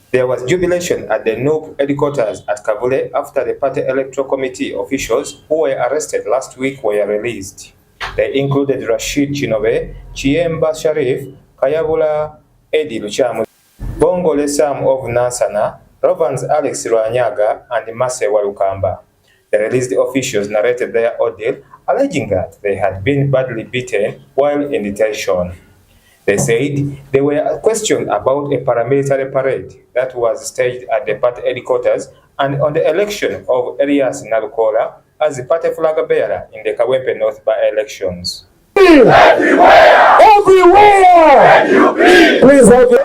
There was jubilation at the NUP headquarters at Kavule after the party electoral committee officials who were arrested last week were released. They included Rashid Chinobe, Chiemba Sharif, Kayabula Edi Luchamu, Bongole Sam of Nansana, Rovans Alex Rwanyaga, and Mase Walukamba. The released officials narrated their ordeal, alleging that they had been badly beaten while in detention. They said they were questioned about a paramilitary parade that was staged at the party headquarters and on the election of Elias Nalukola as the party flag bearer in the Kawempe North by-elections. Everywhere! Everywhere! NUP! Please help me.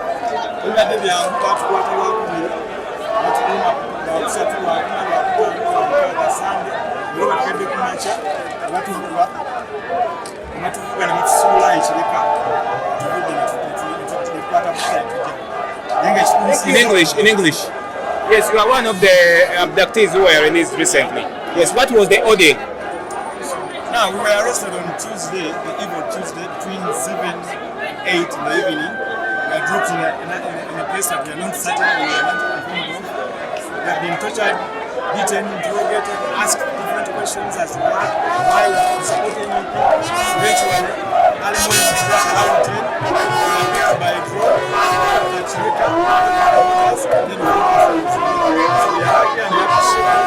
In English. Yes, you are one of the abductees who were released recently. Yes, what was the order? Now, we were arrested on Tuesday, the eve of Tuesday, between 7 and 8 in the evening. We were dropped in a place that we are not certain, we are not informed of. We have been tortured, beaten, interrogated, asked different questions as to why we are supporting NUP. Eventually, early morning was just around 10. We were picked by a drone that Chirika us, and then we went to the so we are happy and we appreciate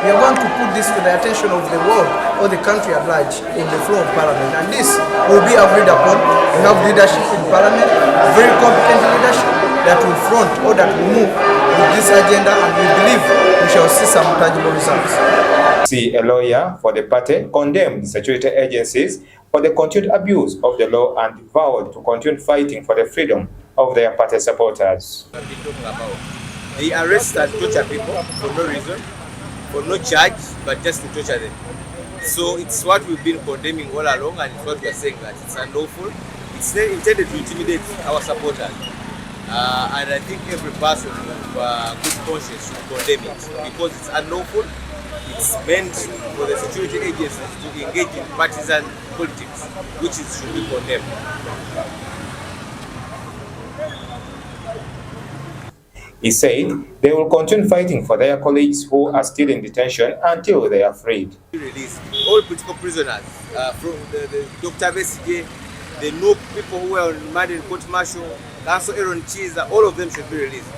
We are going to put this to the attention of the world or the country at large in the floor of Parliament, and this will be agreed upon. We have leadership in Parliament, very competent leadership that will front or that will move with this agenda, and we believe we shall see some tangible results. A lawyer for the party condemned security agencies for the continued abuse of the law and vowed to continue fighting for the freedom of their party supporters. They arrest and torture people for no reason, for no charge, but just to torture them. So it's what we've been condemning all along, and it's what we are saying that it's unlawful. It's intended to intimidate our supporters. And I think every person with good conscience should condemn it because it's unlawful. It's meant for the security agencies to engage in partisan politics, which should be condemned. He said they will continue fighting for their colleagues who are still in detention until they are freed. Release all political prisoners from the Dr. Besige, the NUP people who were on remand in court martial, Council Aaron Chiza, all of them should be released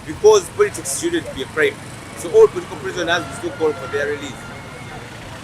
because politics shouldn't be a crime. So all political prisoners will still call for their release.